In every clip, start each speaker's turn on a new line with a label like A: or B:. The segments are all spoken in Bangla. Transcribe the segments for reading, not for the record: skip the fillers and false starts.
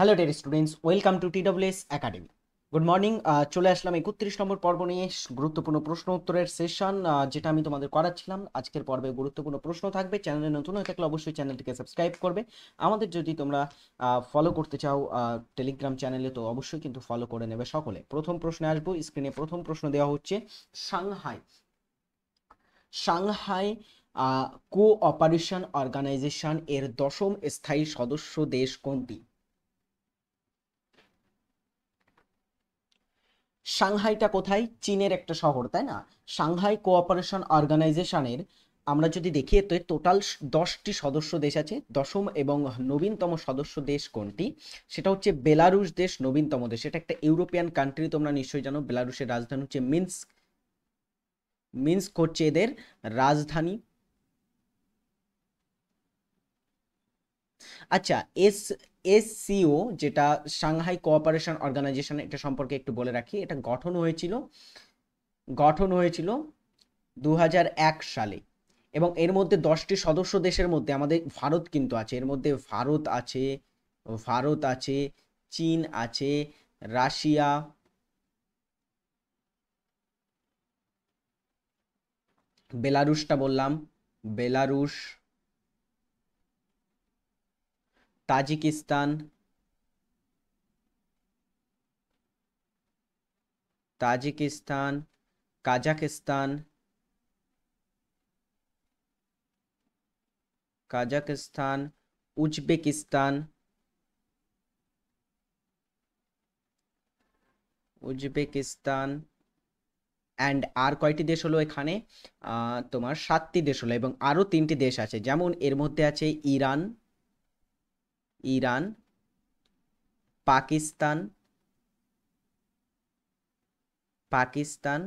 A: Hello dear students, welcome to TWS academy. Good morning. চলে আসলাম 31 নম্বর পর্ব নিয়ে, গুরুত্বপূর্ণ প্রশ্ন উত্তরের সেশন যেটা আমি তোমাদের করাচ্ছিলাম। আজকের পর্বে গুরুত্বপূর্ণ প্রশ্ন থাকবে। চ্যানেলে নতুন হয়ে থাকলে অবশ্যই চ্যানেলটিকে সাবস্ক্রাইব করবে। আমাদের যদি তোমরা ফলো করতে চাও টেলিগ্রাম চ্যানেলে, তো অবশ্যই কিন্তু ফলো করে নেবে সকলে। প্রথম প্রশ্নে আসবো। স্ক্রিনে প্রথম প্রশ্ন দেওয়া হচ্ছে, সাংহাই সাংহাই কোঅপারেশন অর্গানাইজেশন এর 10ম স্থায়ী সদস্য দেশ কোনটি? সাংহাইটা কোথায়? চীনের একটা শহর, তাই না? সাংহাই কোঅপারেশন অর্গানাইজেশনের আমরা যদি দেখি, তো টোটাল 10টি সদস্য দেশ আছে। দশম এবং নবীনতম সদস্য দেশ কোনটি? সেটা হচ্ছে বেলারুশ দেশ, নবীনতম দেশ। এটা একটা ইউরোপিয়ান কান্ট্রি, তোমরা নিশ্চয়ই জানো। বেলারুশের রাজধানী হচ্ছে মিন্স্ক। মিন্স্ক হচ্ছে এদের রাজধানী। আচ্ছা, এসসিও যেটা সাংহাই কোঅপারেশন অর্গানাইজেশন, এটা সম্পর্কে একটু বলে রাখি। এটা গঠন হয়েছিল 2001 সালে, এবং এর মধ্যে 10টি সদস্য দেশের মধ্যে আমাদের ভারত কিন্তু আছে। এর মধ্যে ভারত আছে, চীন আছে, রাশিয়া, বেলারুশটা বললাম, Belarus, Tajikistan, Tajikistan, Kazakhstan, Kazakhstan, Uzbekistan, Uzbekistan and আর কয়টি দেশ হলো এখানে? তোমার 7টি দেশ হলো, এবং আরও 3টি দেশ আছে। যেমন এর মধ্যে আছে ইরান, ইরান, পাকিস্তান, পাকিস্তান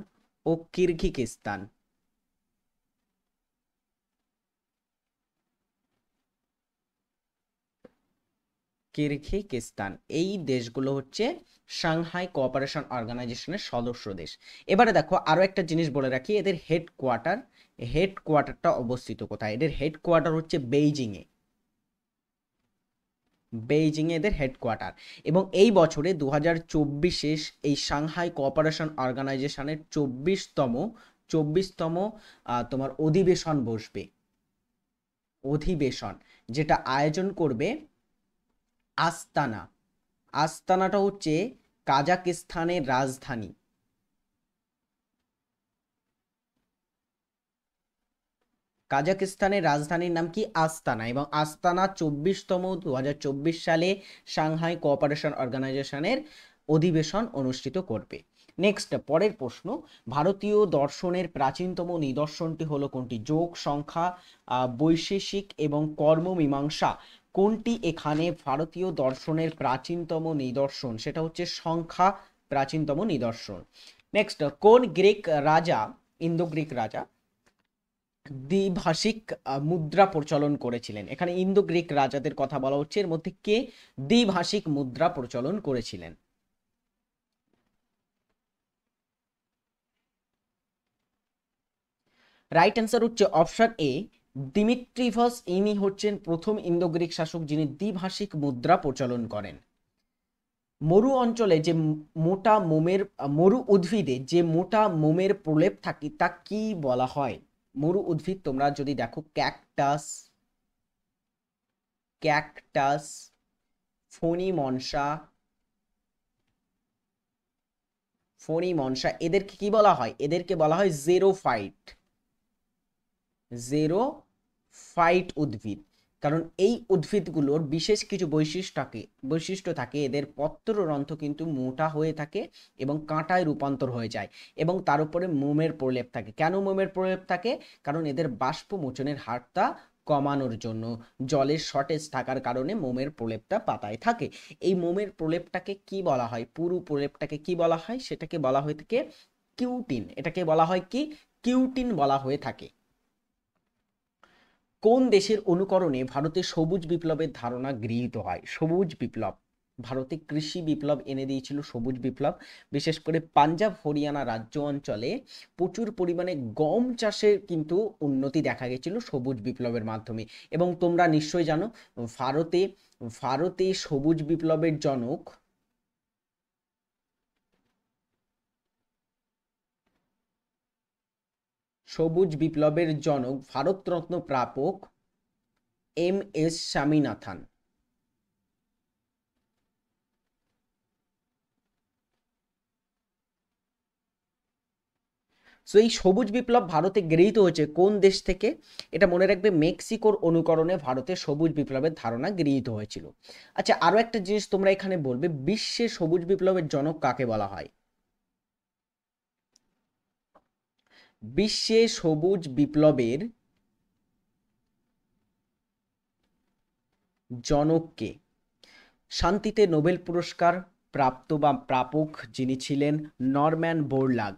A: ও কিরগিজস্তান। কিরগিজস্তান, এই দেশগুলো হচ্ছে সাংহাই কোঅপারেশন অর্গানাইজেশনের সদস্য দেশ। এবারে দেখো, আরো একটা জিনিস বলে রাখি, এদের হেডকোয়ার্টারটা অবস্থিত কোথায়? এদের হেডকোয়ার্টার হচ্ছে বেইজিং এ। এদের হেডকোয়ার্টার। এবং এই বছরে 2024-এ এই সাংহাই কোঅপারেশন অর্গানাইজেশনের 24তম তোমার অধিবেশন বসবে। যেটা আয়োজন করবে আস্তানা। আস্তানাটা হচ্ছে কাজাকিস্তানের রাজধানী। কাজাকিস্তানের রাজধানীর নাম কি? আস্তানা। এবং আস্তানা 2024 সালে সাংহাই কোঅপারেশন অর্গানাইজেশনের অধিবেশন অনুষ্ঠিত করবে। নেক্সট, পরের প্রশ্ন, ভারতীয় দর্শনের প্রাচীনতম নিদর্শনটি হলো কোনটি? যোগ, সংখ্যা, বৈশেষিক এবং কর্মমীমাংসা। কোনটি এখানে ভারতীয় দর্শনের প্রাচীনতম নিদর্শন? সেটা হচ্ছে সংখ্যা প্রাচীনতম নিদর্শন। নেক্সট, কোন ইন্দো গ্রিক রাজা দ্বিভাষিক মুদ্রা প্রচলন করেছিলেন? এখানে ইন্দো গ্রিক রাজাদের কথা বলা হচ্ছে, এর মধ্যে কে দ্বিভাষিক মুদ্রা প্রচলন করেছিলেন? রাইট অ্যান্সার হচ্ছে অপশন এ, দিমিত্রিভাস। ইনি হচ্ছেন প্রথম ইন্দো গ্রিক শাসক যিনি দ্বিভাষিক মুদ্রা প্রচলন করেন। মরু অঞ্চলে যে মরু উদ্ভিদে যে মোটা মোমের প্রলেপ থাকে তা কি বলা হয়? মরু উদ্ভিদ তোমরা যদি দেখো, ক্যাকটাস, ফণি মনসা, এদেরকে কি বলা হয়? এদেরকে বলা হয় জেরোফাইট উদ্ভিদ। কারণ এই উদ্ভিদগুলোর বিশেষ কিছু বৈশিষ্ট্য থাকে। এদের পত্ররন্ধ্র কিন্তু মোটা হয়ে থাকে এবং কাঁটায় রূপান্তর হয়ে যায়, এবং তার উপরে মোমের প্রলেপ থাকে। কেন মোমের প্রলেপ থাকে? কারণ এদের বাষ্পমোচনের হারটা কমানোর জন্য, জলের শর্টেজ থাকার কারণে মোমের প্রলেপটা পাতায় থাকে। এই মোমের প্রলেপটাকে কি বলা হয়? পুরু প্রলেপটাকে কি বলা হয়? সেটাকে বলা হয়ে থাকে কিউটিন। এটাকে বলা হয় কি? কিউটিন বলা হয়ে থাকে। কোন দেশের অনুকরণে ভারতে সবুজ বিপ্লবের ধারণা গৃহীত হয়? সবুজ বিপ্লব, ভারতে কৃষি বিপ্লব এনে দিয়েছিল সবুজ বিপ্লব। বিশেষ করে পাঞ্জাব হরিয়ানা রাজ্য অঞ্চলে প্রচুর পরিমাণে গম চাষের কিন্তু উন্নতি দেখা গেছিল সবুজ বিপ্লবের মাধ্যমে। এবং তোমরা নিশ্চয়ই জানো, ভারতে ভারতে সবুজ বিপ্লবের জনক ভারতরত্ন প্রাপক MS স্বামীনাথন। সো এই সবুজ বিপ্লব ভারতে গৃহীত হয়েছে কোন দেশ থেকে? এটা মনে রাখবে, মেক্সিকোর অনুকরণে ভারতে সবুজ বিপ্লবের ধারণা গৃহীত হয়েছিল। আচ্ছা, আরো একটা জিনিস তোমরা এখানে বলবে, বিশ্বে সবুজ বিপ্লবের জনক কাকে বলা হয়? বিশ্বে সবুজ বিপ্লবের জনককে? শান্তিতে নোবেল পুরস্কার প্রাপ্ত বা প্রাপক যিনি ছিলেন নরম্যান বোরলাগ।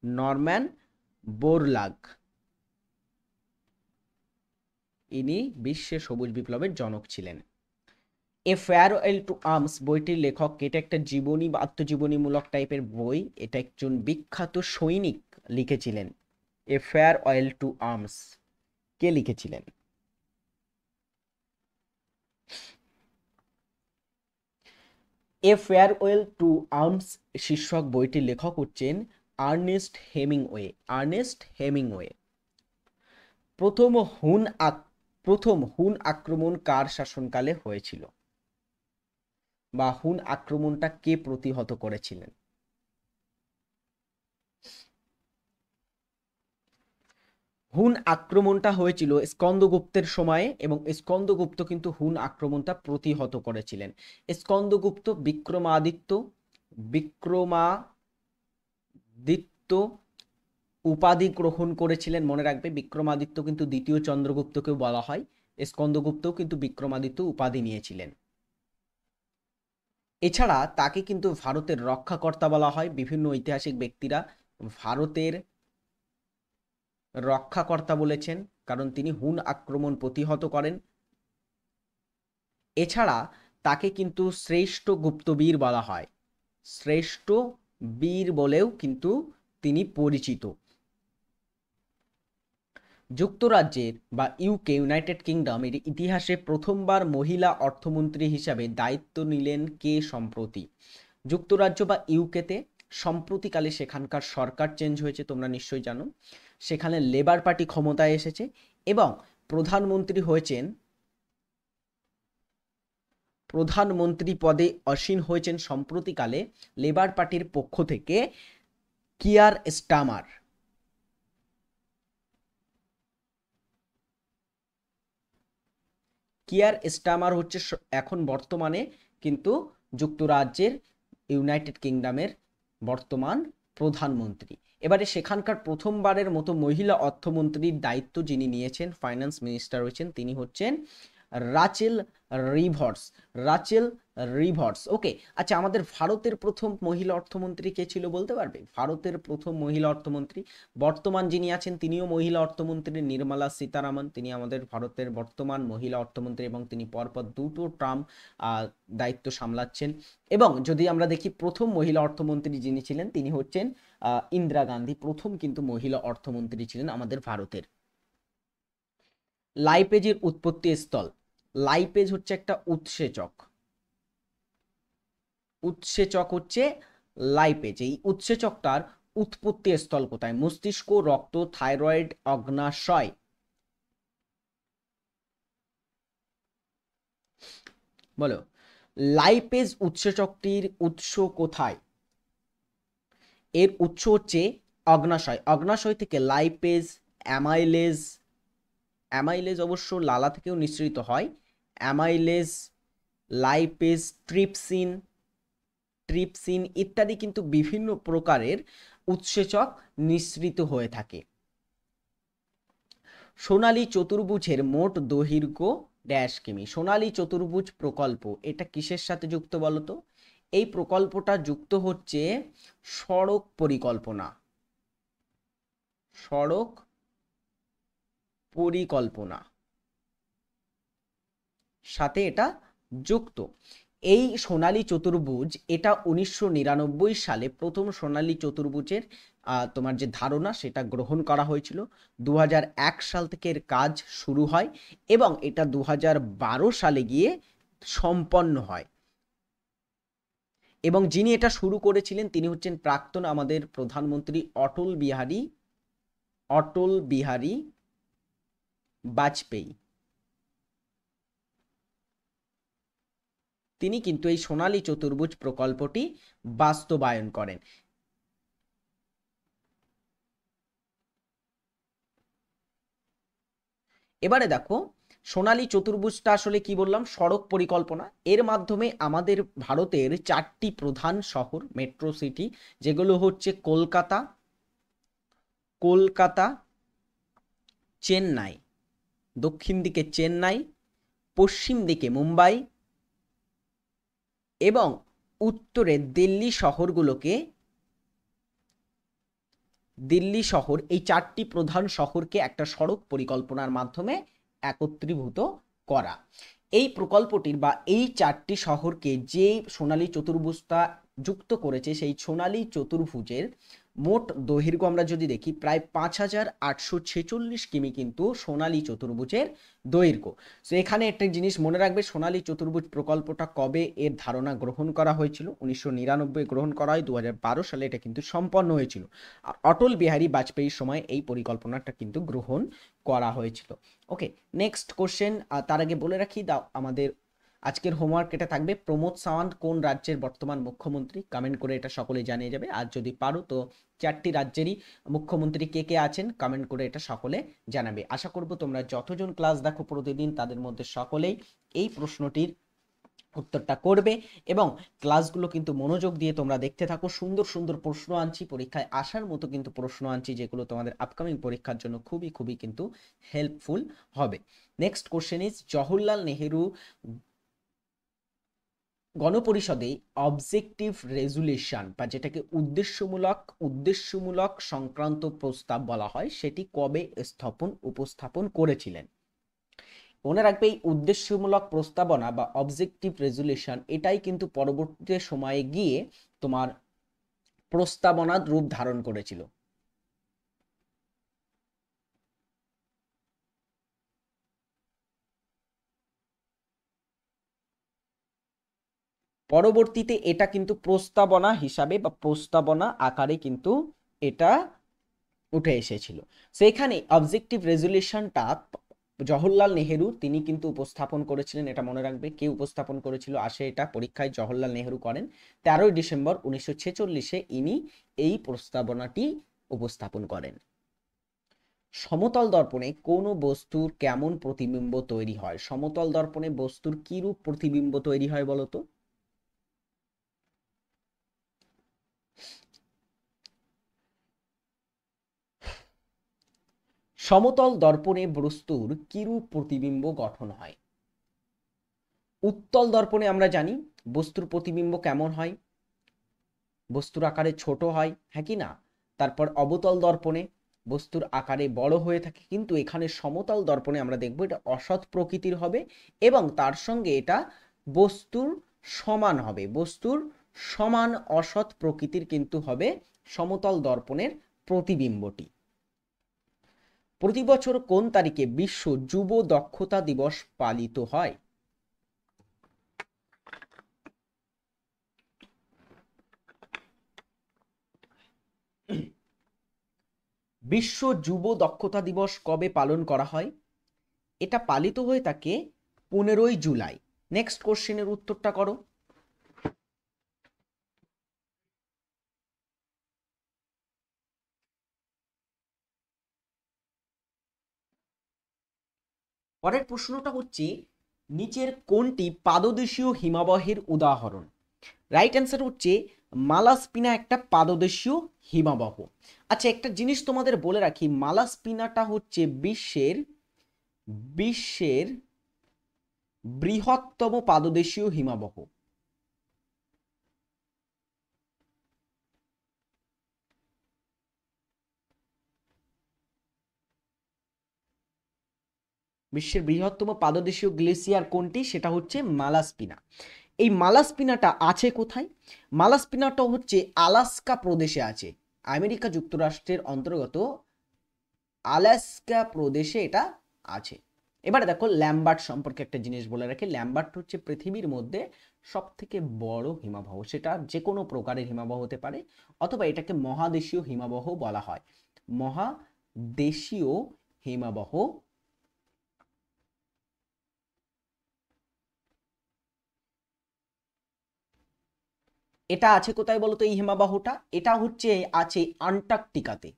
A: নরম্যান বোরলাগ ইনি বিশ্বে সবুজ বিপ্লবের জনক ছিলেন। এ ফেয়ারওয়েল টু আর্মস বইটির লেখক, এটা একটা জীবনী বা আত্মজীবনীমূলক টাইপের বই। এটা একজন বিখ্যাত সৈনিক লিখেছিলেন। এ ফেয়ারওয়েল টু আর্মস কে লিখেছিলেন? এ ফেয়ারওয়েল টু আর্মস শীর্ষক বইটির লেখক হচ্ছেন আর্নেস্ট হেমিংওয়ে। Ernest Hemingway. প্রথম হুন আক্রমণ কার শাসনকালে হয়েছিল, বা হুন আক্রমণটা কে প্রতিহত করেছিলেন? হুন আক্রমণটা হয়েছিল স্কন্দগুপ্তের সময়ে, এবং স্কন্দগুপ্ত কিন্তু হুন আক্রমণটা প্রতিহত করেছিলেন। স্কন্দগুপ্ত বিক্রমাদিত্য উপাধি গ্রহণ করেছিলেন। মনে রাখবে, বিক্রমাদিত্য কিন্তু দ্বিতীয় চন্দ্রগুপ্তকেও বলা হয়। স্কন্দগুপ্তও কিন্তু বিক্রমাদিত্য উপাধি নিয়েছিলেন। এছাড়া তাকে কিন্তু ভারতের রক্ষাকর্তা বলা হয়। বিভিন্ন ঐতিহাসিক ব্যক্তিরা ভারতের রক্ষাকর্তা বলেছেন, কারণ তিনি হুন আক্রমণ প্রতিহত করেন। এছাড়া তাকে কিন্তু শ্রেষ্ঠ গুপ্তবীর বলা হয়। শ্রেষ্ঠ বীর বলেও কিন্তু তিনি পরিচিত। যুক্তরাজ্যের বা ইউনাইটেড কিংডম এর ইতিহাসে প্রথমবার মহিলা অর্থমন্ত্রী হিসাবে দায়িত্ব নিলেন কে সম্প্রতি? যুক্তরাজ্য বা ইউকেতে সম্প্রতিকালে সেখানকার সরকার চেঞ্জ হয়েছে, তোমরা নিশ্চয়ই জানো। সেখানে লেবার পার্টি ক্ষমতায় এসেছে এবং প্রধানমন্ত্রী পদে আসীন হয়েছেন সম্প্রতিকালে লেবার পার্টির পক্ষ থেকে কিয়ার স্টামার। কিয়ার স্টামার হচ্ছে এখন বর্তমানে কিন্তু যুক্তরাজ্যের ইউনাইটেড কিংডমের বর্তমান প্রধানমন্ত্রী। এবারে সেখানকার প্রথমবারের মতো মহিলা অর্থমন্ত্রীর দায়িত্ব যিনি নিয়েছেন, ফাইন্যান্স মিনিস্টার হয়েছেন, তিনি হচ্ছেন Rachel Reeves. Rachel Reeves. Okay, আচ্ছা, আমাদের ভারতের প্রথম মহিলা অর্থমন্ত্রী কে ছিল বলতে পারবে? ভারতের প্রথম মহিলা অর্থমন্ত্রী, বর্তমান যিনি আছেন তিনিও মহিলা অর্থমন্ত্রী, নির্মলা সীতারামন। তিনি আমাদের ভারতের বর্তমান মহিলা অর্থমন্ত্রী এবং তিনি পরপর দুটো টার্ম দায়িত্ব সামলাচ্ছেন। এবং যদি আমরা দেখি প্রথম মহিলা অর্থমন্ত্রী যিনি ছিলেন তিনি হচ্ছেন ইন্দিরা গান্ধী। প্রথম কিন্তু মহিলা অর্থমন্ত্রী ছিলেন আমাদের ভারতের। লাইপেজের উৎপত্তি স্থল। লাইপেজ হচ্ছে একটা উৎসেচক। উৎসেচক হচ্ছে লাইপেজ। এই উৎসেচকটার উৎপত্তি স্থল কোথায়? মস্তিষ্ক, রক্ত, থাইরয়েড, অগ্নাশয়। বলো, লাইপেজ উৎসেচকটির উৎস কোথায়? এর উৎস হচ্ছে অগ্নাশয়। অগ্নাশয় থেকে লাইপেজ, অ্যামাইলেজ, অ্যামাইলেজ অবশ্য লালা থেকেও নিঃসৃত হয়। অ্যামাইলেজ, লাইপেজ, ট্রিপসিন ইত্যাদি কিন্তু বিভিন্ন প্রকারের উৎসেচক নিঃসৃত হয়ে থাকে। সোনালী চতুর্ভুজের মোট দৈর্ঘ্য ড্যাশ কিমি। সোনালী চতুর্ভুজ প্রকল্প এটা কিসের সাথে যুক্ত বলতো? এই প্রকল্পটা যুক্ত হচ্ছে সড়ক পরিকল্পনা। সড়ক পরিকল্পনা। সাথে এটা যুক্ত। এই সোনালী চতুর্ভুজ এটা 1999 সালে প্রথম সোনালী চতুর্ভুজের তোমার যে ধারণা সেটা গ্রহণ করা হয়েছিল। 2001 সাল থেকে এর কাজ শুরু হয় এবং এটা 2012 সালে গিয়ে সম্পন্ন হয়। এবং যিনি এটা শুরু করেছিলেন তিনি হচ্ছেন প্রাক্তন আমাদের প্রধানমন্ত্রী অটল বিহারী বাজপেয়ী। তিনি কিন্তু এই সোনালী চতুর্ভুজ প্রকল্পটি বাস্তবায়ন করেন। এবারে দেখো সোনালী চতুর্ভুজটা আসলে কি বললাম, সড়ক পরিকল্পনা। এর মাধ্যমে আমাদের ভারতের 4টি প্রধান শহর মেট্রো সিটি, যেগুলো হচ্ছে কলকাতা, চেন্নাই, দক্ষিণ দিকে চেন্নাই, পশ্চিম দিকে মুম্বাই এবং উত্তরে দিল্লি শহর, এই 4টি প্রধান শহরকে একটা সড়ক পরিকল্পনার মাধ্যমে একত্রীভূত করা। এই প্রকল্পটির বা এই 4টি শহরকে যে সোনালী চতুর্ভুজটা যুক্ত করেছে, সেই সোনালী চতুর্ভুজের মোট দৈর্ঘ্য আমরা যদি দেখি প্রায় 5846 কিমি কিন্তু সোনালী চতুর্ভুজের দৈর্ঘ্য। তো এখানে একটা জিনিস মনে রাখবে, সোনালী চতুর্ভুজ প্রকল্পটা কবে এর ধারণা গ্রহণ করা হয়েছিল? 1999 গ্রহণ করা হয়, 2012 সালে এটা কিন্তু সম্পন্ন হয়েছিল। আর অটল বিহারী বাজপেয়ীর সময় এই পরিকল্পনাটা কিন্তু গ্রহণ করা হয়েছিল। ওকে, নেক্সট কোশ্চেন। তার আগে বলে রাখি আমাদের আজকের হোমওয়ার্ক এটা থাকবে, প্রমোদ সাওয়ান্ত কোন রাজ্যের বর্তমান মুখ্যমন্ত্রী? কমেন্ট করে এটা সকলে জানিয়ে যাবে। আর যদি পারো তো 4টি রাজ্যেরই মুখ্যমন্ত্রী কে কে আছেন কমেন্ট করে এটা সকলে জানাবে। আশা করব তোমরা যতজন ক্লাস দেখো প্রতিদিন তাদের মধ্যে সকলেই এই প্রশ্নটির উত্তরটা করবে এবং ক্লাসগুলো কিন্তু মনোযোগ দিয়ে তোমরা দেখতে থাকো। সুন্দর সুন্দর প্রশ্ন আনছি, পরীক্ষায় আসার মতো কিন্তু প্রশ্ন আনছি, যেগুলো তোমাদের আপকামিং পরীক্ষার জন্য খুবই খুবই কিন্তু হেল্পফুল হবে। Next question is, Jawaharlal Nehru গণপরিষদে অবজেক্টিভ রেজুলেশন বা যেটাকে উদ্দেশ্যমূলক সংক্রান্ত প্রস্তাব বলা হয়, সেটি কবে উপস্থাপন করেছিলেন? মনে রাখবে এই উদ্দেশ্যমূলক প্রস্তাবনা বা অবজেক্টিভ রেজুলেশন এটাই কিন্তু পরবর্তী সময়ে গিয়ে তোমার প্রস্তাবনার রূপ ধারণ করেছিল। পরবর্তীতে এটা কিন্তু প্রস্তাবনা হিসাবে বা প্রস্তাবনা আকারে কিন্তু এটা উঠে এসেছিল। সেখানে অবজেক্টিভ রেজুলেশনটা জওহরলাল নেহেরু তিনি কিন্তু উপস্থাপন করেছিলেন। এটা মনে রাখবে, কে উপস্থাপন করেছিল? আসে এটা পরীক্ষায়, জওহরলাল নেহেরু করেন। 13ই ডিসেম্বর 1946-এ ইনি এই প্রস্তাবনাটি উপস্থাপন করেন। সমতল দর্পণে কোনো বস্তুর কেমন প্রতিবিম্ব তৈরি হয়? সমতল দর্পণে বস্তুর কি রূপ প্রতিবিম্ব তৈরি হয় বলতো? সমতল দর্পণে বস্তুর কিরূপ প্রতিবিম্ব গঠন হয়? উত্তল দর্পণে আমরা জানি বস্তুর প্রতিবিম্ব কেমন হয়, বস্তুর আকারে ছোট হয়, হ্যাঁ কি না? তারপর অবতল দর্পণে বস্তুর আকারে বড় হয়ে থাকে, কিন্তু এখানে সমতল দর্পণে আমরা দেখব এটা অসৎ প্রকৃতির হবে এবং তার সঙ্গে এটা বস্তুর সমান হবে, বস্তুর সমান অসৎ প্রকৃতির কিন্তু হবে সমতল দর্পণের প্রতিবিম্বটি। প্রতি বছর কোন তারিখে বিশ্ব যুব দক্ষতা দিবস পালিত হয়? বিশ্ব যুব দক্ষতা দিবস কবে পালন করা হয়? এটা পালিত হয়ে থাকে 15ই জুলাই। নেক্সট কোশ্চেনের উত্তরটা করো। পরের প্রশ্নটা হচ্ছে, নিচের কোনটি পাদদেশীয় হিমবাহের উদাহরণ? রাইট অ্যান্সার হচ্ছে মালাস্পিনা একটা পাদদেশীয় হিমবাহ। আচ্ছা, একটা জিনিস তোমাদের বলে রাখি, মালাস্পিনাটা হচ্ছে বিশ্বের বৃহত্তম পাদদেশীয় হিমবাহ। বিশ্বের বৃহত্তম পাদদেশীয় গ্লেসিয়ার কোনটি? সেটা হচ্ছে মালাস্পিনা। এই মালাস্পিনাটা আছে কোথায়? মালাস্পিনাটা হচ্ছে আলাস্কা প্রদেশে আছে, আমেরিকা যুক্তরাষ্ট্রের অন্তর্গত আলাস্কা প্রদেশে এটা আছে। এবারে দেখো ল্যাম্বার্ট সম্পর্কে একটা জিনিস বলে রাখি, ল্যাম্বার্ট হচ্ছে পৃথিবীর মধ্যে সব থেকে বড় হিমবাহ। সেটা যে কোনো প্রকারের হিমবাহ হতে পারে, অথবা এটাকে মহাদেশীয় হিমবাহ বলা হয়। মহাদেশীয় হিমবাহ এটা আছে কোথায় বলতো? এই হিমবাহটা এটা হচ্ছে আছে আন্টার্কটিকাতে।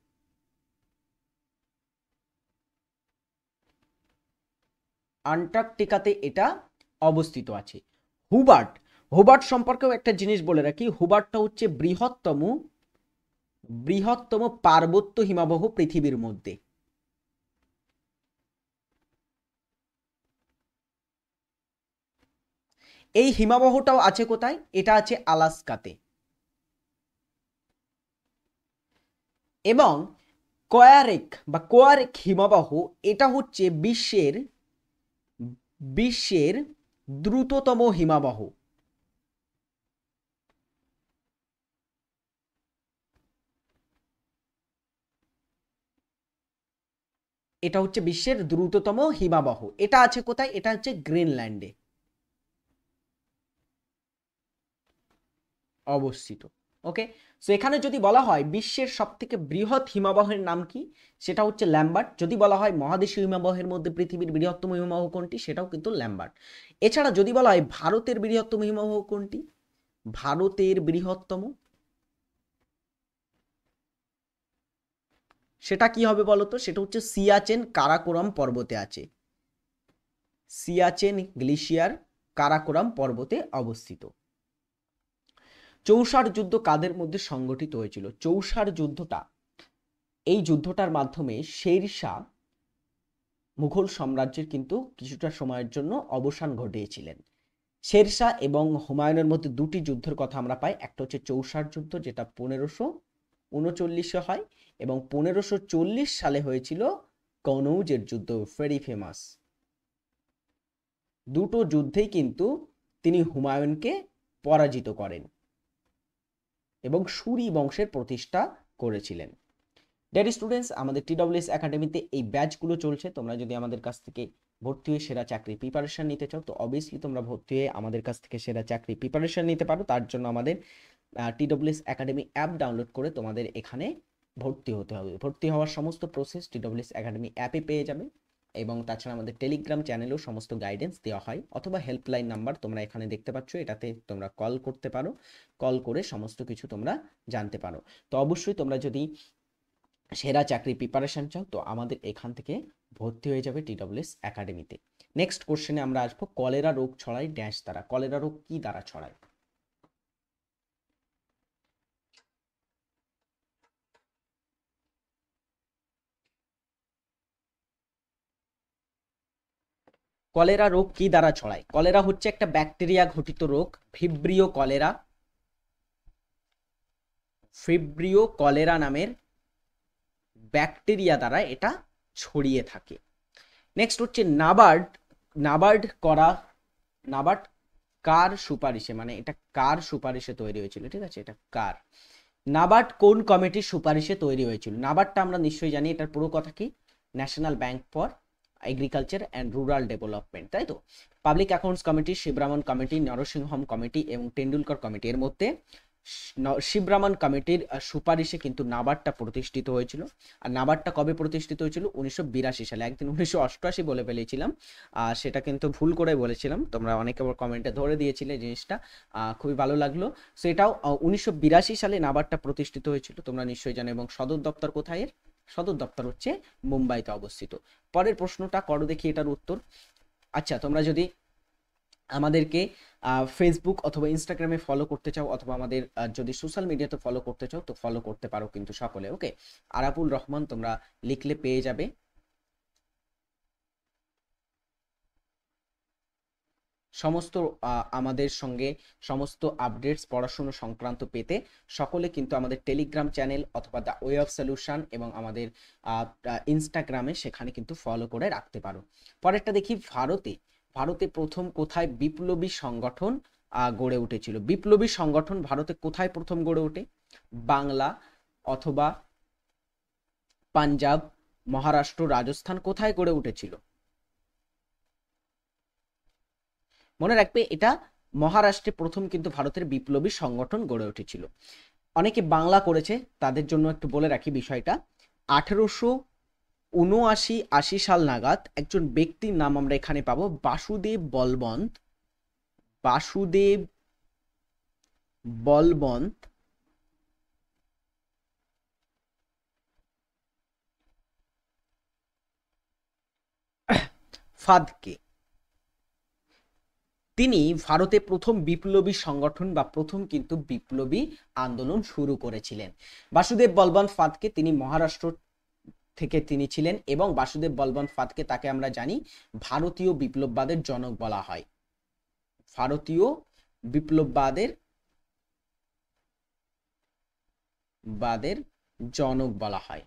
A: আন্টার্কটিকাতে এটা অবস্থিত আছে। হুবার্ট, হুবার্ট সম্পর্কেও একটা জিনিস বলে রাখি, হুবার্টটা হচ্ছে বৃহত্তম পার্বত্য হিমবাহ পৃথিবীর মধ্যে। এই হিমবাহটাও আছে কোথায়? এটা আছে আলাস্কাতে। এবং কোয়ারেক হিমবাহ এটা হচ্ছে বিশ্বের দ্রুততম হিমবাহ। এটা হচ্ছে বিশ্বের দ্রুততম হিমবাহ। এটা আছে কোথায়? এটা হচ্ছে গ্রিনল্যান্ডে অবস্থিত। ওকে, সো এখানে যদি বলা হয় বিশ্বের সবথেকে বৃহৎ হিমবাহের নাম কি, সেটা হচ্ছে ল্যাম্বার্ট। যদি বলা হয় মহাদেশীয় হিমবাহের মধ্যে পৃথিবীর বৃহত্তম হিমবাহ কোনটি, সেটাও কিন্তু ল্যাম্বার্ট। এছাড়া যদি বলা হয় ভারতের বৃহত্তম হিমবাহ কোনটি, ভারতের বৃহত্তম, সেটা কি হবে বলতো? সেটা হচ্ছে সিয়াচেন কারাকোরাম পর্বতে আছে। সিয়াচেন গ্লেশিয়ার কারাকোরাম পর্বতে অবস্থিত। চৌসার যুদ্ধ কাদের মধ্যে সংগঠিত হয়েছিল? চৌসার যুদ্ধটা, এই যুদ্ধটার মাধ্যমে শেরশাহ মুঘল সাম্রাজ্যের কিন্তু কিছুটা সময়ের জন্য অবসান ঘটিয়েছিলেন। শেরশাহ এবং হুমায়ুনের মধ্যে দুটি যুদ্ধের কথা আমরা পাই। একটা হচ্ছে চৌসার যুদ্ধ, যেটা 1539 হয়, এবং 1540 সালে হয়েছিল কনৌজের যুদ্ধ, ভেরি ফেমাস। দুটো যুদ্ধেই কিন্তু তিনি হুমায়ুনকে পরাজিত করেন এবং সুরি বংশের প্রতিষ্ঠা করেছিলেন। ডিয়ার স্টুডেন্টস, আমাদের TWS একাডেমিতে এই ব্যাচগুলো চলছে। তোমরা যদি আমাদের কাছ থেকে ভর্তি হয়ে সেরা চাকরি প্রিপারেশন নিতে চাও, তো অবভিয়াসলি তোমরা ভর্তি হয়ে আমাদের কাছ থেকে সেরা চাকরি প্রিপারেশন নিতে পারো। তার জন্য আমাদের TWS একাডেমি অ্যাপ ডাউনলোড করে তোমাদের এখানে ভর্তি হতে হবে। ভর্তি হওয়ার সমস্ত প্রসেস TWS একাডেমি অ্যাপে পেয়ে যাবে, এবং তাছাড়া আমাদের টেলিগ্রাম চ্যানেলেও সমস্ত গাইডেন্স দেওয়া হয়, অথবা হেল্পলাইন নাম্বার তোমরা এখানে দেখতে পাচ্ছ, এটাতে তোমরা কল করতে পারো। কল করে সমস্ত কিছু তোমরা জানতে পারো। তো অবশ্যই তোমরা যদি সেরা চাকরি প্রিপারেশন চাও, তো আমাদের এখান থেকে ভর্তি হয়ে যাবে TWS একাডেমিতে। নেক্সট কোশ্চেনে আমরা আসবো, কলেরা রোগ ছড়ায় ড্যাশ দ্বারা। কলেরা রোগ কি দ্বারা ছড়ায়? কলেরা রোগ কি দ্বারা ছড়ায়? কলেরা হচ্ছে একটা ব্যাকটেরিয়া ঘটিত রোগ, ফিব্রিও কলেরা নামের ব্যাকটেরিয়া দ্বারা এটা ছড়িয়ে থাকে। নেক্সট হচ্ছে নাবার্ড কার সুপারিশে, মানে এটা কার সুপারিশে তৈরি হয়েছিল? ঠিক আছে, এটা কার, নাবার্ড কোন কমিটির সুপারিশে তৈরি হয়েছিল? নাবার্ডটা আমরা নিশ্চয়ই জানি, এটার পুরো কথা কি? National bank for agriculture and rural development, তাই তো? Public accounts committee, Sivaraman committee, Narasimham committee এবং টেন্ডুলকর কমিটি, এর মধ্যে শিবরামন কমিটির সুপারিশে কিন্তু নাবার্ডটা প্রতিষ্ঠিত হয়েছিল। আর নাবার্ডটা কবে প্রতিষ্ঠিত হয়েছিল? 1982 সালে। একদিন 1988 বলে ফেলেছিলাম, সেটা কিন্তু ভুল করে বলেছিলাম, তোমরা অনেকে আবার কমেন্টে ধরে দিয়েছিলে জিনিসটা, খুবই ভালো লাগলো। সো এটাও 1982 সালে নাবার্ডটা প্রতিষ্ঠিত হয়েছিল, তোমরা নিশ্চয়ই জানো। এবং সদর দপ্তর কোথায় এর? সদর দপ্তর হচ্ছে মুম্বাইতে অবস্থিত। পরের প্রশ্নটা করো দেখি এটার উত্তর। আচ্ছা, তোমরা যদি আমাদেরকে ফেসবুক অথবা ইনস্টাগ্রামে ফলো করতে চাও, অথবা আমাদের যদি সোশ্যাল মিডিয়াতে ফলো করতে চাও, তো ফলো করতে পারো কিন্তু সকলে। ওকে, আরাফুল রহমান তোমরা লিখলে পেয়ে যাবে। সমস্ত আমাদের সঙ্গে সমস্ত আপডেটস পড়াশুনো সংক্রান্ত পেতে সকলে কিন্তু আমাদের টেলিগ্রাম চ্যানেল অথবা দ্য ওয়ে অফ সলিউশন এবং আমাদের ইনস্টাগ্রামে সেখানে কিন্তু ফলো করে রাখতে পারো। পরেরটা দেখি, ভারতে প্রথম কোথায় বিপ্লবী সংগঠন গড়ে উঠেছিল? বিপ্লবী সংগঠন ভারতে কোথায় প্রথম গড়ে ওঠে? বাংলা অথবা পাঞ্জাব, মহারাষ্ট্র, রাজস্থান, কোথায় গড়ে উঠেছিল? মনে রাখবে এটা মহারাষ্ট্রে প্রথম কিন্তু ভারতের বিপ্লবী সংগঠন গড়ে উঠেছিল। অনেকে বাংলা করেছে, তাদের জন্য একটু বলে রাখি বিষয়টা। 1879-80 সাল নাগাদ একজন ব্যক্তির নাম আমরা এখানে পাবো, বাসুদেব বলবন্ত ফাদকে। তিনি ভারতে প্রথম বিপ্লবী সংগঠন বা প্রথম কিন্তু বিপ্লবী আন্দোলন শুরু করেছিলেন। বাসুদেব বলবন্ত ফাদকে, তিনি মহারাষ্ট্র থেকে তিনি ছিলেন এবং বাসুদেব বলবন্ত ফাদকে তাকে আমরা জানি ভারতীয় বিপ্লববাদের জনক বলা হয়। ভারতীয় বিপ্লববাদের জনক বলা হয়।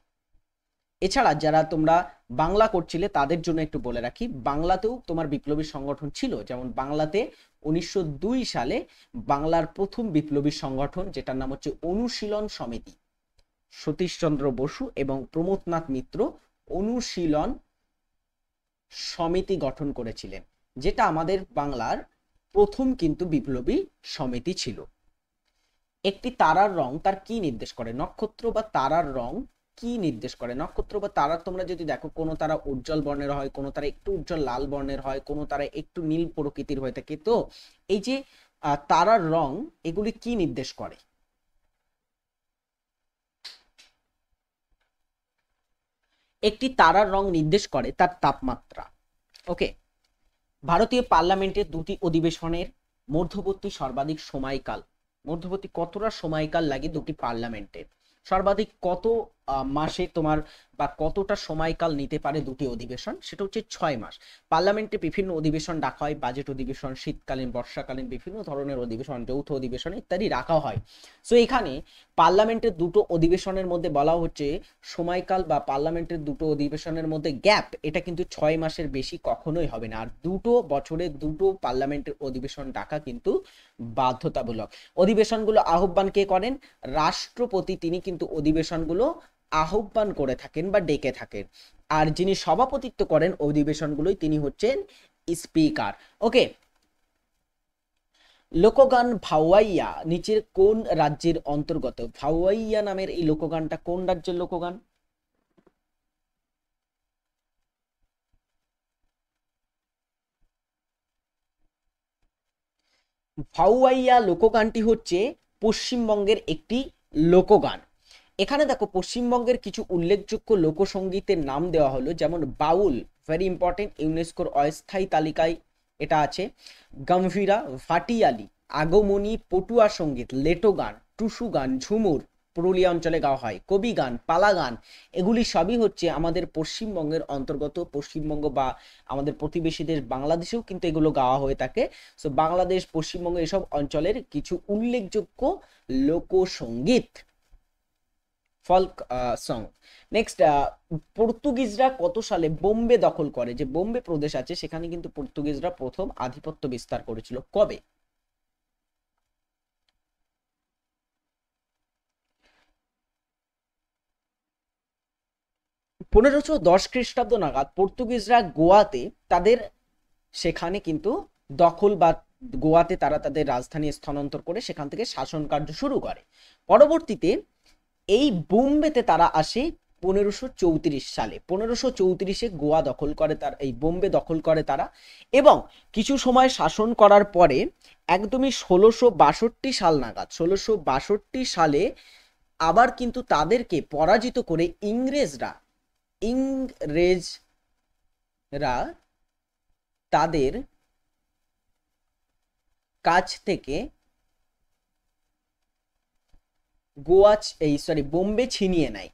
A: এছাড়া যারা তোমরা বাংলা করছিলে তাদের জন্য একটু বলে রাখি, বাংলাতেও তোমার বিপ্লবী সংগঠন ছিল। যেমন বাংলাতে 1902 সালে বাংলার প্রথম বিপ্লবী সংগঠন, যেটার নাম হচ্ছে অনুশীলন সমিতি, সতীশচন্দ্র বসু এবং প্রমথনাথ মিত্র অনুশীলন সমিতি গঠন করেছিলেন, যেটা আমাদের বাংলার প্রথম কিন্তু বিপ্লবী সমিতি ছিল। একটি তারার রং তার কি নির্দেশ করে? নক্ষত্র বা তারার রং কি নির্দেশ করে? নক্ষত্র বা তারা তোমরা যদি দেখো, কোনো তারা উজ্জ্বল বর্ণের হয়, কোনো তারা একটু উজ্জ্বল লাল বর্ণের হয়, কোনো তারা একটু নীল প্রকৃতির হয়ে থাকে। তো এই যে তারার রং, এগুলি কি নির্দেশ করে? একটি তারার রং নির্দেশ করে তার তাপমাত্রা। ওকে, ভারতীয় পার্লামেন্টের দুটি অধিবেশনের মধ্যবর্তী সর্বাধিক সময়কাল, মধ্যবর্তী কতটা সময়কাল লাগে দুটি পার্লামেন্টের? সর্বাধিক কত মাসে তোমার বা কতটা সময়কাল নিতে পারে দুটি অধিবেশন? সেটা হচ্ছে 6 মাস। পার্লামেন্টে বিভিন্ন অধিবেশন ডাকা হয়, বাজেট অধিবেশন, শীতকালীন, বর্ষাকালীন, বিভিন্ন ধরনের অধিবেশন, যৌথ অধিবেশন ইত্যাদি রাখা হয়। সো এখানে পার্লামেন্টের দুটো অধিবেশনের মধ্যে বলা হচ্ছে সময়কাল বা পার্লামেন্টের দুটো অধিবেশনের মধ্যে গ্যাপ, এটা কিন্তু 6 মাসের বেশি কখনোই হবে না। আর দুটো বছরে দুটো পার্লামেন্টের অধিবেশন ডাকা কিন্তু বাধ্যতামূলক। অধিবেশনগুলো আহ্বান কে করেন? রাষ্ট্রপতি, তিনি কিন্তু অধিবেশনগুলো আহ্বান করে থাকেন বা ডেকে থাকেন। আর যিনি সভাপতিত্ব করেন অধিবেশনগুলোই, তিনি হচ্ছেন স্পিকার। ওকে, লোকগান ভাওয়াইয়া নিচের কোন রাজ্যের অন্তর্গত? ভাওয়াইয়া নামের এই লোকগানটা কোন রাজ্যের লোকগান? ভাওয়াইয়া লোকগানটি হচ্ছে পশ্চিমবঙ্গের একটি লোকগান। এখানে দেখো পশ্চিমবঙ্গের কিছু উল্লেখযোগ্য লোকসঙ্গীতের নাম দেওয়া হলো, যেমন বাউল, ভেরি ইম্পর্টেন্ট, ইউনেস্কোর অস্থায়ী তালিকায় এটা আছে। গম্ভীরা, ভাটিয়ালি, আগমনী, পটুয়া সঙ্গীত, লেটো গান, টুসু গান, ঝুমুর পুরুলিয়া অঞ্চলে গাওয়া হয়, কবি গান, পালা গান, এগুলি সবই হচ্ছে আমাদের পশ্চিমবঙ্গের অন্তর্গত। পশ্চিমবঙ্গ বা আমাদের প্রতিবেশী দেশ বাংলাদেশেও কিন্তু এগুলো গাওয়া হয়ে থাকে। সো বাংলাদেশ, পশ্চিমবঙ্গ এসব অঞ্চলের কিছু উল্লেখযোগ্য লোকসঙ্গীত, ফল্ক সং। নেক্সট, পর্তুগিজরা কত সালে বোম্বে দখল করে? যে বোম্বে প্রদেশ আছে সেখানে কিন্তু পর্তুগিজরা প্রথম আধিপত্য বিস্তার করেছিল। কবে? 1510 খ্রিস্টাব্দ নাগাদ পর্তুগিজরা গোয়াতে তাদের সেখানে কিন্তু দখল বা গোয়াতে তারা তাদের রাজধানী স্থানান্তর করে সেখান থেকে শাসন কার্য শুরু করে। পরবর্তীতে এই বোম্বেতে তারা আসে 1534 সালে। 1534-এ গোয়া দখল করে তারা, এই বোম্বে দখল করে তারা, এবং কিছু সময় শাসন করার পরে একদমই 1662 সাল নাগাদ, 1662 সালে আবার কিন্তু তাদেরকে পরাজিত করে ইংরেজরা তাদের কাছ থেকে বোম্বে ছিনিয়ে নেয়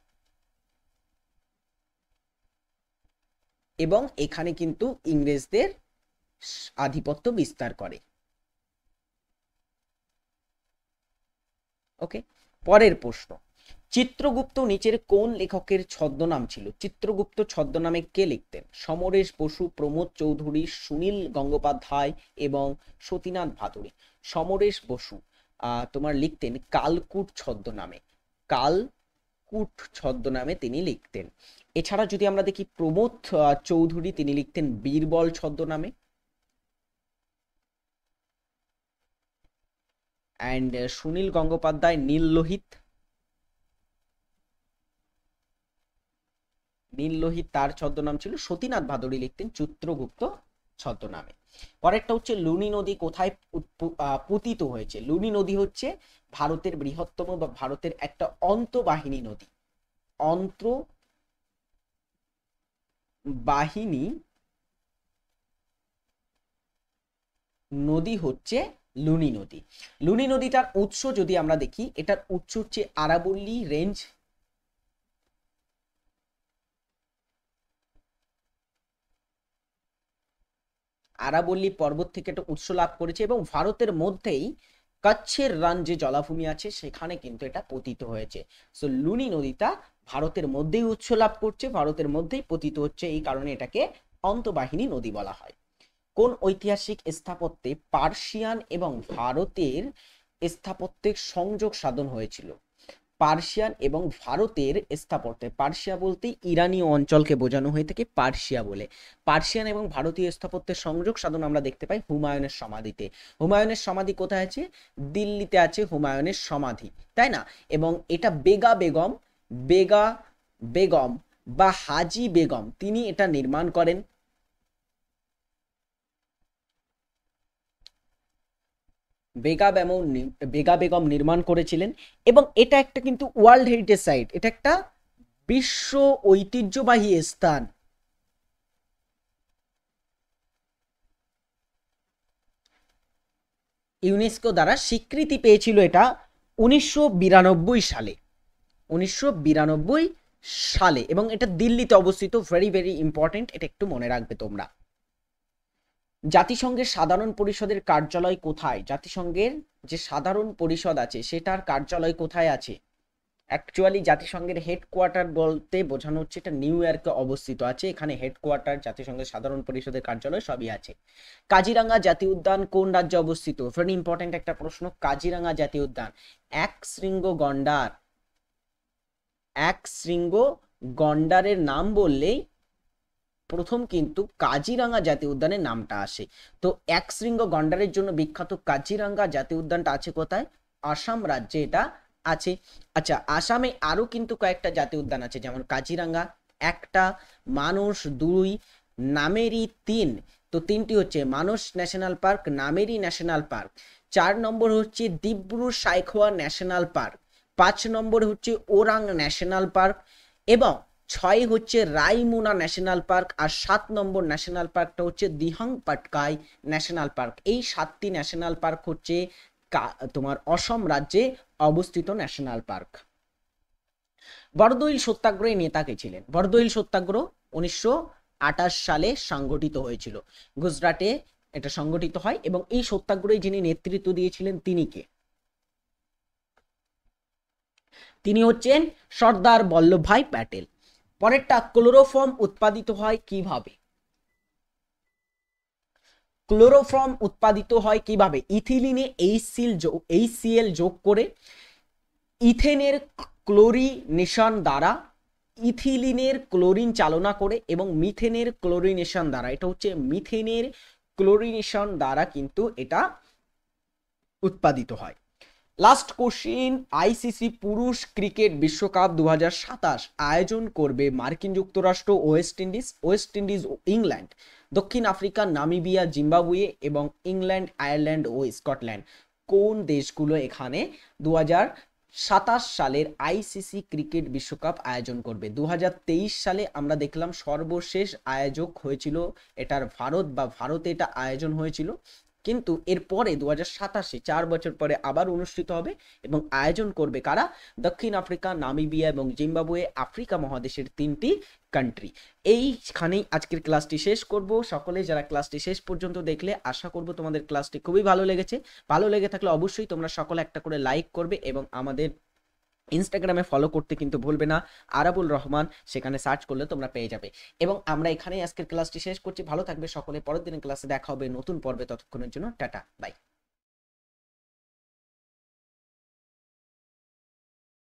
A: এবং এখানে কিন্তু ইংরেজদের আধিপত্য বিস্তার করে। ওকে, পরের প্রশ্ন, চিত্রগুপ্ত নিচের কোন লেখকের ছদ্মনাম ছিল? চিত্রগুপ্ত ছদ্মনামে কে লিখতেন? সমরেশ বসু, প্রমোদ চৌধুরী, সুনীল গঙ্গোপাধ্যায় এবং সতীনাথ ভাদুড়ী। সমরেশ বসু তোমার লিখতেন কালকূট ছদ্মনামে, কালকূট ছদ্মনামে তিনি লিখতেন। এছাড়া যদি আমরা দেখি প্রমোদ চৌধুরী তিনি লিখতেন বীরবল ছদ্মনামে, অ্যান্ড সুনীল গঙ্গোপাধ্যায় নীললোহিত, নীললোহিত তার ছদ্মনাম ছিল। সতীনাথ ভাদুড়ী লিখতেন চিত্রগুপ্ত ছদ্মনামে। পরেরটা হচ্ছে লুনি নদী কোথায় পতিত হয়েছে? লুনি নদী হচ্ছে ভারতের বৃহত্তম বা ভারতের একটা অন্তঃবাহিনী নদী। অন্তঃবাহিনী নদী হচ্ছে লুনি নদী। লুনি নদীটার উৎস যদি আমরা দেখি, এটার উৎস হচ্ছে আরাবল্লী রেঞ্জ, আরাবল্লী পর্বত থেকে এটা উৎস লাভ করেছে এবং ভারতের মধ্যেই কচ্ছের রান যে জলাভূমি আছে সেখানে কিন্তু এটা পতিত হয়েছে। সো লুনি নদীটা ভারতের মধ্যেই উৎস লাভ করছে, ভারতের মধ্যেই পতিত হচ্ছে, এই কারণে এটাকে অন্তঃবাহিনী নদী বলা হয়। কোন ঐতিহাসিক স্থাপত্যে পার্সিয়ান এবং ভারতের স্থাপত্যের সংযোগ সাধন হয়েছিল? পার্সিয়ান এবং ভারতের স্থাপত্যে, পার্সিয়া বলতে ইরানীয় অঞ্চলকে বোঝানো হয়ে থাকে পার্সিয়া বলে। পার্সিয়ান এবং ভারতীয় স্থাপত্যের সংযোগ সাধন আমরা দেখতে পাই হুমায়ুনের সমাধিতে। হুমায়ুনের সমাধি কোথায় আছে? দিল্লিতে আছে হুমায়ুনের সমাধি, তাই না? এবং এটা বেগা বেগম বা হাজি বেগম তিনি এটা নির্মাণ করেন। বেগা বেগম নির্মাণ করেছিলেন এবং এটা একটা কিন্তু ওয়ার্ল্ড হেরিটেজ সাইট, এটা একটা বিশ্ব ঐতিহ্যবাহী স্থান। ইউনেস্কো দ্বারা স্বীকৃতি পেয়েছিল এটা 1992 সালে, 1992 সালে, এবং এটা দিল্লিতে অবস্থিত। ভেরি ভেরি ইম্পর্টেন্ট, এটা একটু মনে রাখবে তোমরা। জাতিসংঘের সাধারণ পরিষদের কার্যালয় কোথায়? জাতিসংঘের যে সাধারণ পরিষদ আছে সেটার কার্যালয় কোথায় আছে? অ্যাকচুয়ালি জাতিসংঘের হেডকোয়ার্টার বলতে বোঝানো হচ্ছে এটা নিউ ইয়র্কে অবস্থিত আছে, এখানে হেডকোয়ার্টার জাতিসংঘের সাধারণ পরিষদের কার্যালয় সবই আছে। কাজিরাঙ্গা জাতীয় উদ্যান কোন রাজ্যে অবস্থিত? ভেরি ইম্পর্টেন্ট একটা প্রশ্ন। কাজিরাঙ্গা জাতীয় উদ্যান এক শৃঙ্গ গন্ডারের নাম বললেই প্রথম কিন্তু কাজিরাঙ্গা জাতীয় উদ্যানের নামটা আসে। তো এক শৃঙ্গ গন্ডারের জন্য বিখ্যাত কাজিরাঙ্গা জাতীয় উদ্যানটা আছে কোথায়? আসাম রাজ্যে এটা আছে। আচ্ছা, আসামে আরো কিন্তু কয়েকটা জাতীয় উদ্যান আছে, যেমন কাজিরাঙ্গা একটা, মানস দুই, নামেরি তিন। তো তিনটি হচ্ছে Manas national park, Nameri national park. 4 নম্বর হচ্ছে দিব্রু সাইখোয়া ন্যাশনাল পার্ক। 5 নম্বর হচ্ছে ওরাং ন্যাশনাল পার্ক এবং 6 হচ্ছে রাইমুনা ন্যাশনাল পার্ক। আর 7 নম্বর ন্যাশনাল পার্কটা হচ্ছে দিহাং পাটকাই ন্যাশনাল পার্ক। এই 7টি ন্যাশনাল পার্ক হচ্ছে তোমার অসম রাজ্যে অবস্থিত ন্যাশনাল পার্ক। বরদৈল সত্যাগ্রহের নেতা কে ছিলেন? বরদৈল সত্যাগ্রহ 1928 সালে সংগঠিত হয়েছিল, গুজরাটে এটা সংগঠিত হয়। এবং এই সত্যাগ্রহে যিনি নেতৃত্ব দিয়েছিলেন তিনি কে? তিনি হচ্ছেন সর্দার বল্লভভাই প্যাটেল। পরেরটা, ক্লোরোফর্ম উৎপাদিত হয় কিভাবে? ক্লোরোফর্ম উৎপাদিত হয় কিভাবে? ইথিলিনে HCl যোগ করে, ইথেনের ক্লোরিনেশন দ্বারা, ইথিলিনের ক্লোরিন চালনা করে এবং মিথেনের ক্লোরিনেশন দ্বারা। এটা হচ্ছে মিথেনের ক্লোরিনেশন দ্বারা কিন্তু এটা উৎপাদিত হয়। লাস্ট কোশ্চিন, আইসিসি পুরুষ ক্রিকেট বিশ্বকাপ 2027 আয়োজন করবে মার্কিন যুক্তরাষ্ট্র, ওয়েস্ট ইন্ডিজ ও ইংল্যান্ড, দক্ষিণ আফ্রিকা, নামিবিয়া, জিম্বাবুয়ে এবং ইংল্যান্ড, আয়ারল্যান্ড ও স্কটল্যান্ড। কোন দেশগুলো এখানে 2027 সালের আইসিসি ক্রিকেট বিশ্বকাপ আয়োজন করবে? 2023 সালে আমরা দেখলাম সর্বশেষ আয়োজক হয়েছিল এটার ভারত, বা ভারতে এটা আয়োজন হয়েছিল। কিন্তু এরপরে 2027 4 বছর পরে আবার অনুষ্ঠিত হবে এবং আয়োজন করবে কারা? দক্ষিণ আফ্রিকা, নামিবিয়া এবং জিম্বাবুয়ে, আফ্রিকা মহাদেশের 3টি কান্ট্রি। এইখানেই আজকের ক্লাসটি শেষ করব। সকলে যারা ক্লাসটি শেষ পর্যন্ত দেখলে, আশা করব তোমাদের ক্লাসটি খুবই ভালো লেগেছে। ভালো লেগে থাকলে অবশ্যই তোমরা সকলে একটা করে লাইক করবে এবং আমাদের ইনস্টাগ্রামে ফলো করতে কিন্তু ভুলবে না, আরাবুল রহমান, সেখানে সার্চ করলে তোমরা পেয়ে যাবে। এবং আমরা এখানেই আজকের ক্লাসটি শেষ করছি। ভালো থাকবে সকলে, পরের দিনের ক্লাসে দেখা হবে নতুন পর্বে, ততক্ষণের জন্য টাটা বাই।